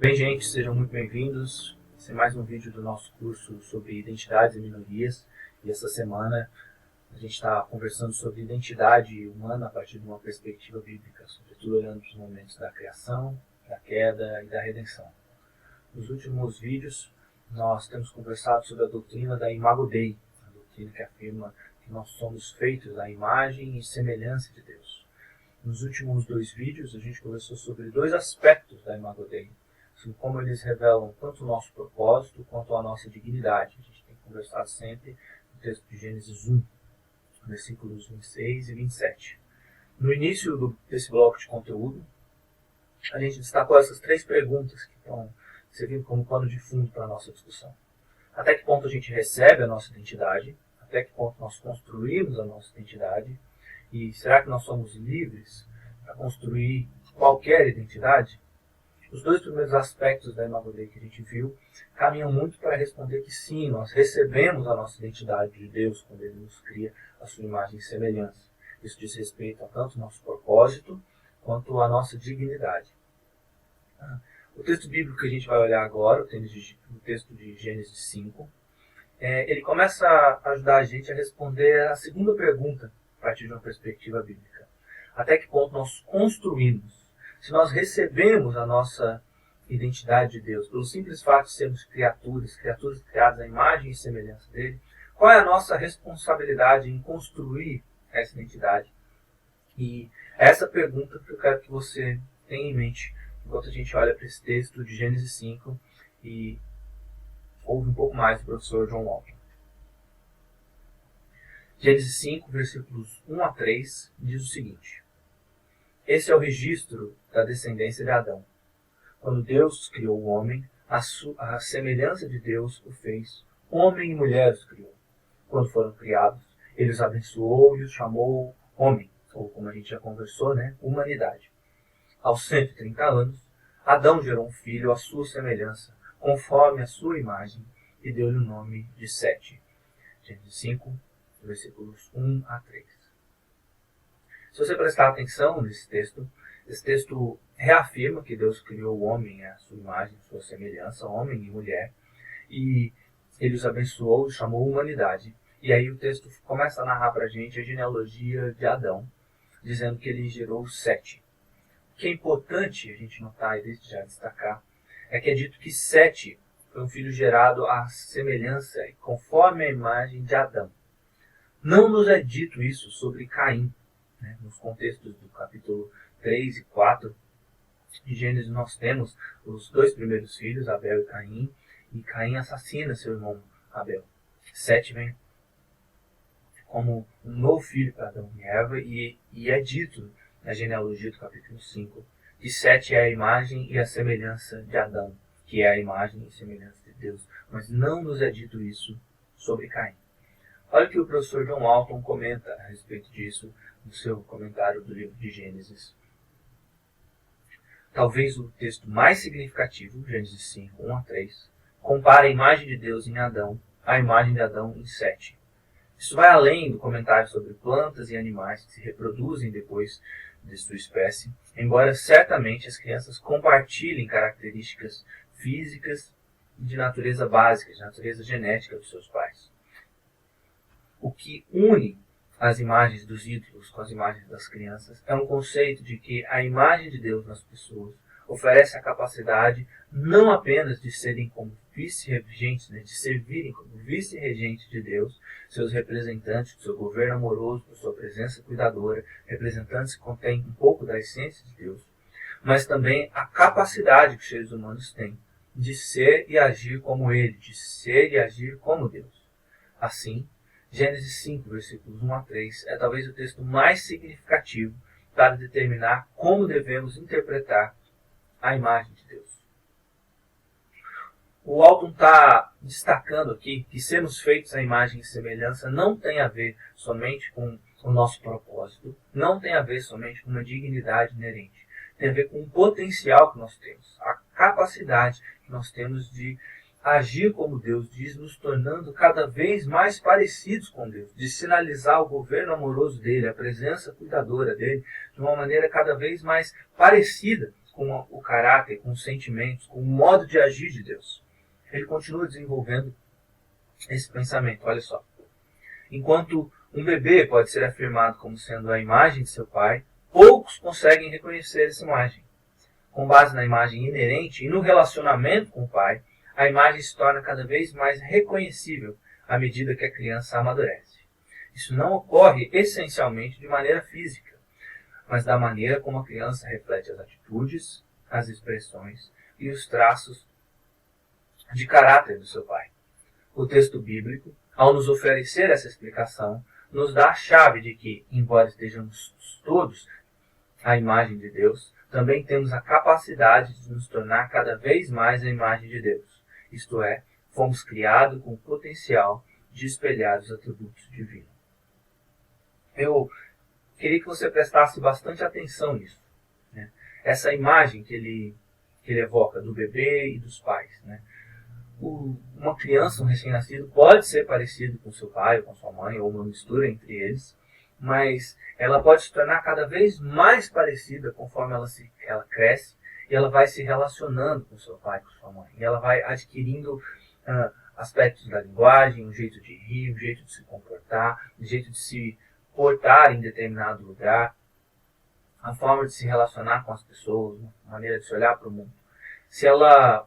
Bem, gente, sejam muito bem-vindos. Esse é mais um vídeo do nosso curso sobre identidades e minorias. E essa semana a gente está conversando sobre identidade humana a partir de uma perspectiva bíblica, sobretudo olhando para os momentos da criação, da queda e da redenção. Nos últimos vídeos, nós temos conversado sobre a doutrina da Imago Dei, a doutrina que afirma que nós somos feitos à imagem e semelhança de Deus. Nos últimos dois vídeos, a gente conversou sobre dois aspectos da Imago Dei, sobre como eles revelam tanto o nosso propósito quanto a nossa dignidade. A gente tem conversado sempre no texto de Gênesis 1, versículos 26 e 27. No início desse bloco de conteúdo, a gente destacou essas três perguntas que estão servindo como pano de fundo para a nossa discussão. Até que ponto a gente recebe a nossa identidade? Até que ponto nós construímos a nossa identidade? E será que nós somos livres para construir qualquer identidade? Os dois primeiros aspectos da Imago Dei que a gente viu caminham muito para responder que sim, nós recebemos a nossa identidade de Deus quando Ele nos cria a sua imagem e semelhança. Isso diz respeito a tanto o nosso propósito quanto a nossa dignidade. O texto bíblico que a gente vai olhar agora, o texto de Gênesis 5, ele começa a ajudar a gente a responder a segunda pergunta a partir de uma perspectiva bíblica. Até que ponto nós construímos? Se nós recebemos a nossa identidade de Deus, pelo simples fato de sermos criaturas criadas à imagem e semelhança dele, qual é a nossa responsabilidade em construir essa identidade? E essa pergunta que eu quero que você tenha em mente enquanto a gente olha para esse texto de Gênesis 5 e ouve um pouco mais do professor John Walton. Gênesis 5, versículos 1 a 3, diz o seguinte: Esse é o registro da descendência de Adão. Quando Deus criou o homem, a semelhança de Deus o fez. Homem e mulher os criou. Quando foram criados, Ele os abençoou e os chamou homem, ou como a gente já conversou, humanidade. Aos 130 anos, Adão gerou um filho à sua semelhança, conforme a sua imagem, e deu-lhe o nome de Sete. Gênesis 5, versículos 1 a 3. Se você prestar atenção nesse texto, esse texto reafirma que Deus criou o homem à sua imagem, à sua semelhança, homem e mulher, e Ele os abençoou e chamou humanidade. E aí o texto começa a narrar para a gente a genealogia de Adão, dizendo que ele gerou Sete. O que é importante a gente notar e desde já destacar é que é dito que Sete foi um filho gerado à semelhança e conforme a imagem de Adão. Não nos é dito isso sobre Caim. Nos contextos do capítulo 3 e 4 de Gênesis nós temos os dois primeiros filhos, Abel e Caim assassina seu irmão Abel. Sete vem como um novo filho para Adão e Eva e é dito na genealogia do capítulo 5 que Sete é a imagem e a semelhança de Adão, que é a imagem e semelhança de Deus. Mas não nos é dito isso sobre Caim. Olha o que o professor John Walton comenta a respeito disso no seu comentário do livro de Gênesis. Talvez o texto mais significativo, Gênesis 5, 1 a 3, compara a imagem de Deus em Adão à imagem de Adão em Sete. Isso vai além do comentário sobre plantas e animais que se reproduzem depois de sua espécie, embora certamente as crianças compartilhem características físicas e de natureza básica, de natureza genética dos seus pais. O que une as imagens dos ídolos com as imagens das crianças é um conceito de que a imagem de Deus nas pessoas oferece a capacidade não apenas de serem como vice-regentes, de servirem como vice-regentes de Deus, seus representantes do seu governo amoroso, da sua presença cuidadora, representantes que contêm um pouco da essência de Deus, mas também a capacidade que os seres humanos têm de ser e agir como Ele, de ser e agir como Deus. Assim, Gênesis 5, versículos 1 a 3, é talvez o texto mais significativo para determinar como devemos interpretar a imagem de Deus. O Walton está destacando aqui que sermos feitos à imagem e semelhança não tem a ver somente com o nosso propósito, não tem a ver somente com uma dignidade inerente. Tem a ver com o potencial que nós temos, a capacidade que nós temos de agir como Deus diz, nos tornando cada vez mais parecidos com Deus, de sinalizar o governo amoroso dele, a presença cuidadora dele, de uma maneira cada vez mais parecida com com o caráter, com os sentimentos, com o modo de agir de Deus. Ele continua desenvolvendo esse pensamento. Olha só. Enquanto um bebê pode ser afirmado como sendo a imagem de seu pai, poucos conseguem reconhecer essa imagem. Com base na imagem inerente e no relacionamento com o pai, a imagem se torna cada vez mais reconhecível à medida que a criança amadurece. Isso não ocorre essencialmente de maneira física, mas da maneira como a criança reflete as atitudes, as expressões e os traços de caráter do seu pai. O texto bíblico, ao nos oferecer essa explicação, nos dá a chave de que, embora estejamos todos à imagem de Deus, também temos a capacidade de nos tornar cada vez mais a imagem de Deus. Isto é, fomos criados com o potencial de espelhar os atributos divinos. Eu queria que você prestasse bastante atenção nisso, né? Essa imagem que ele evoca do bebê e dos pais, né? Uma criança, um recém-nascido, pode ser parecido com seu pai ou com sua mãe, ou uma mistura entre eles, mas ela pode se tornar cada vez mais parecida conforme ela cresce e ela vai se relacionando com seu pai, com sua mãe. E ela vai adquirindo aspectos da linguagem, um jeito de rir, um jeito de se comportar, um jeito de se portar em determinado lugar, a forma de se relacionar com as pessoas, a maneira de se olhar para o mundo. Se ela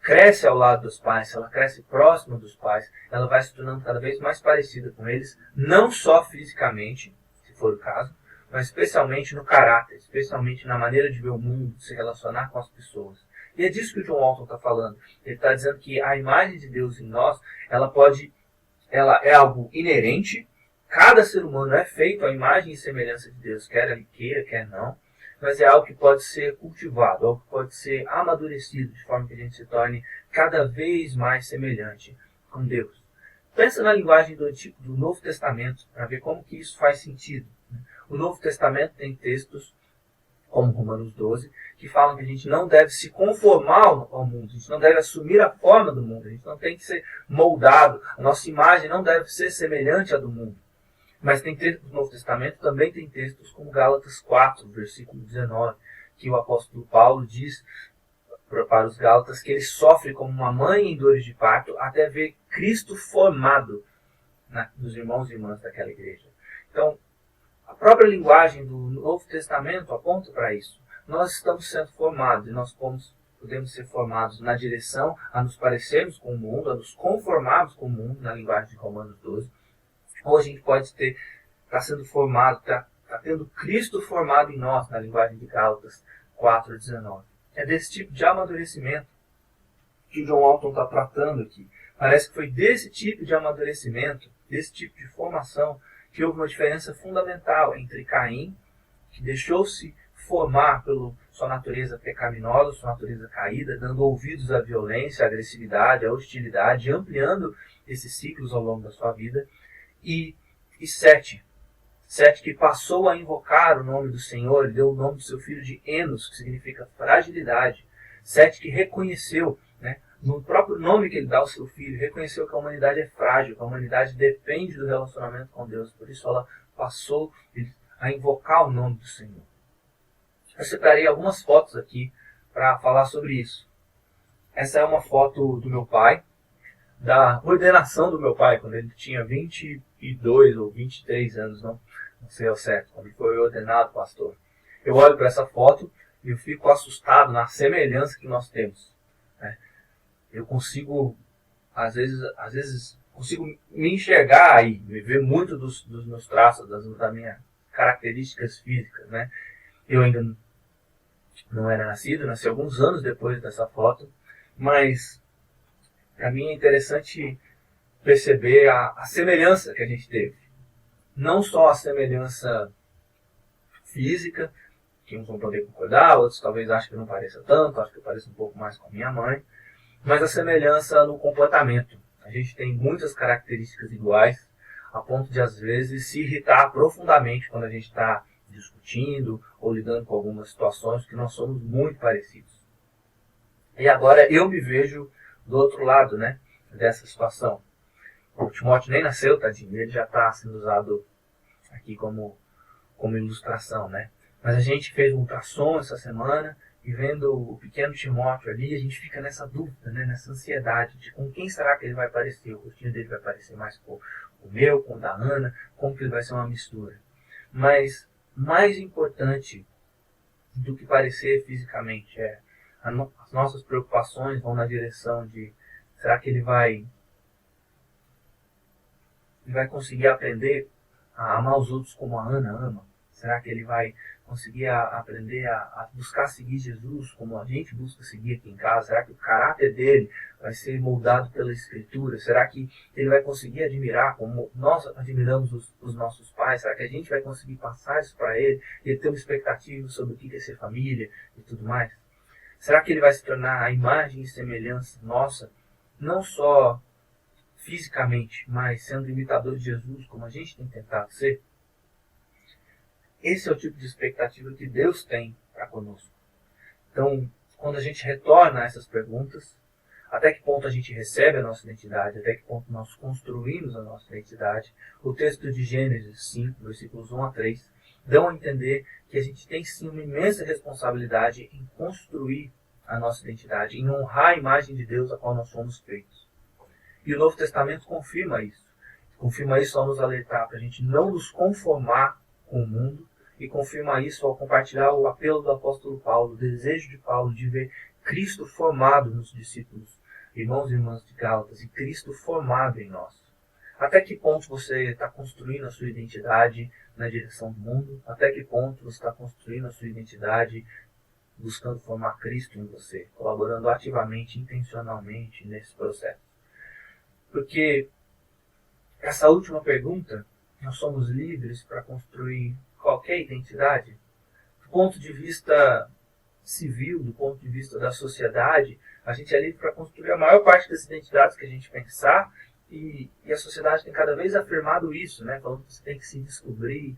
cresce ao lado dos pais, se ela cresce próxima dos pais, ela vai se tornando cada vez mais parecida com eles, não só fisicamente, se for o caso, mas especialmente no caráter, especialmente na maneira de ver o mundo, de se relacionar com as pessoas. E é disso que o John Walton está falando. Ele está dizendo que a imagem de Deus em nós, ela é algo inerente. Cada ser humano é feito à imagem e semelhança de Deus, quer ele queira, quer não. Mas é algo que pode ser cultivado, algo que pode ser amadurecido, de forma que a gente se torne cada vez mais semelhante com Deus. Pensa na linguagem do Novo Testamento, para ver como que isso faz sentido. O Novo Testamento tem textos, como Romanos 12, que falam que a gente não deve se conformar ao mundo, a gente não deve assumir a forma do mundo, a gente não tem que ser moldado, a nossa imagem não deve ser semelhante à do mundo. Mas tem textos do Novo Testamento, também tem textos como Gálatas 4, versículo 19, que o apóstolo Paulo diz para os Gálatas que ele sofre como uma mãe em dores de parto até ver Cristo formado nos irmãos e irmãs daquela igreja. Então, a própria linguagem do Novo Testamento aponta para isso. Nós estamos sendo formados e nós podemos ser formados na direção a nos parecermos com o mundo, a nos conformarmos com o mundo, na linguagem de Romanos 12. Ou a gente pode estar sendo formado, está tendo Cristo formado em nós, na linguagem de Gálatas 4:19. É desse tipo de amadurecimento que o John Walton está tratando aqui. Parece que foi desse tipo de amadurecimento, desse tipo de formação, que houve uma diferença fundamental entre Caim, que deixou-se formar pela sua natureza pecaminosa, sua natureza caída, dando ouvidos à violência, à agressividade, à hostilidade, ampliando esses ciclos ao longo da sua vida, e Sete, que passou a invocar o nome do Senhor, deu o nome do seu filho de Enos, que significa fragilidade. Sete, que reconheceu, no próprio nome que ele dá ao seu filho, reconheceu que a humanidade é frágil, que a humanidade depende do relacionamento com Deus. Por isso ela passou a invocar o nome do Senhor. Eu separei algumas fotos aqui para falar sobre isso. Essa é uma foto do meu pai, da ordenação do meu pai, quando ele tinha 22 ou 23 anos, não sei ao certo, quando ele foi ordenado pastor. Eu olho para essa foto e eu fico assustado na semelhança que nós temos. Eu consigo, às vezes consigo me enxergar e me ver muito dos meus traços, das minhas características físicas. Eu ainda não era nascido, nasci alguns anos depois dessa foto, mas para mim é interessante perceber a semelhança que a gente teve. Não só a semelhança física, que uns vão poder concordar, outros talvez achem que não pareça tanto, acho que eu pareço um pouco mais com a minha mãe, mas a semelhança no comportamento. A gente tem muitas características iguais, a ponto de às vezes se irritar profundamente quando a gente está discutindo ou lidando com algumas situações que nós somos muito parecidos. E agora eu me vejo do outro lado, dessa situação. O Timóteo nem nasceu, tadinho, ele já está sendo usado aqui como ilustração, Mas a gente fez um ultrassom essa semana e vendo o pequeno Timóteo ali, a gente fica nessa dúvida, né, nessa ansiedade de com quem será que ele vai parecer. O rostinho dele vai parecer mais com o meu, com o da Ana, como que ele vai ser uma mistura. Mas mais importante do que parecer fisicamente é as nossas preocupações vão na direção de será que ele vai conseguir aprender a amar os outros como a Ana ama? Será que ele vai conseguir aprender a buscar seguir Jesus como a gente busca seguir aqui em casa? Será que o caráter dele vai ser moldado pela Escritura? Será que ele vai conseguir admirar como nós admiramos os nossos pais? Será que a gente vai conseguir passar isso para ele e ele ter uma expectativa sobre o que é ser família e tudo mais? Será que ele vai se tornar a imagem e semelhança nossa, não só fisicamente, mas sendo imitador de Jesus, como a gente tem tentado ser? Esse é o tipo de expectativa que Deus tem para conosco. Então, quando a gente retorna a essas perguntas, até que ponto a gente recebe a nossa identidade, até que ponto nós construímos a nossa identidade, o texto de Gênesis 5, versículos 1 a 3, dão a entender que a gente tem sim uma imensa responsabilidade em construir a nossa identidade, em honrar a imagem de Deus a qual nós somos feitos. E o Novo Testamento confirma isso. Confirma isso ao nos alertar para a gente não nos conformar com o mundo, e confirma isso ao compartilhar o apelo do apóstolo Paulo, o desejo de Paulo de ver Cristo formado nos discípulos, irmãos e irmãs de Gálatas, e Cristo formado em nós. Até que ponto você está construindo a sua identidade na direção do mundo? Até que ponto você está construindo a sua identidade buscando formar Cristo em você, colaborando ativamente, intencionalmente nesse processo? Porque essa última pergunta, nós somos livres para construir qualquer identidade? Do ponto de vista civil, do ponto de vista da sociedade, a gente é livre para construir a maior parte das identidades que a gente pensar, e a sociedade tem cada vez afirmado isso, né? Falando que você tem que se descobrir,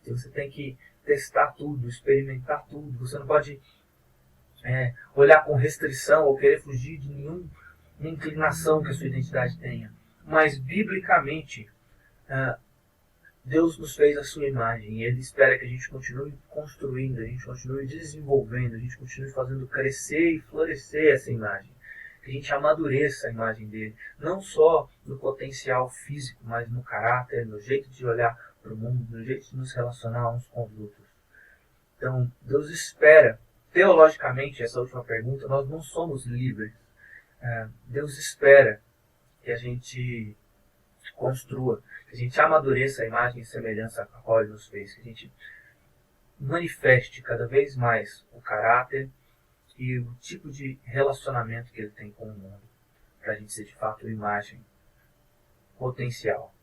que você tem que testar tudo, experimentar tudo, você não pode olhar com restrição ou querer fugir de nenhuma inclinação que a sua identidade tenha. Mas, biblicamente, Deus nos fez a sua imagem e Ele espera que a gente continue construindo, a gente continue desenvolvendo, a gente continue fazendo crescer e florescer essa imagem. Que a gente amadureça a imagem dele, não só no potencial físico, mas no caráter, no jeito de olhar para o mundo, no jeito de nos relacionar uns com os outros. Então, Deus espera, teologicamente, essa última pergunta, nós não somos livres. Deus espera que a gente construa, que a gente amadureça a imagem e semelhança a qual Ele nos fez, que a gente manifeste cada vez mais o caráter e o tipo de relacionamento que Ele tem com o mundo, para a gente ser de fato imagem, potencial,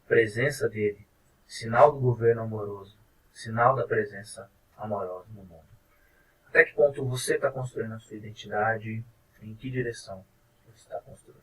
presença dEle, sinal do governo amoroso, sinal da presença amorosa no mundo. Até que ponto você está construindo a sua identidade? Em que direção você está construindo?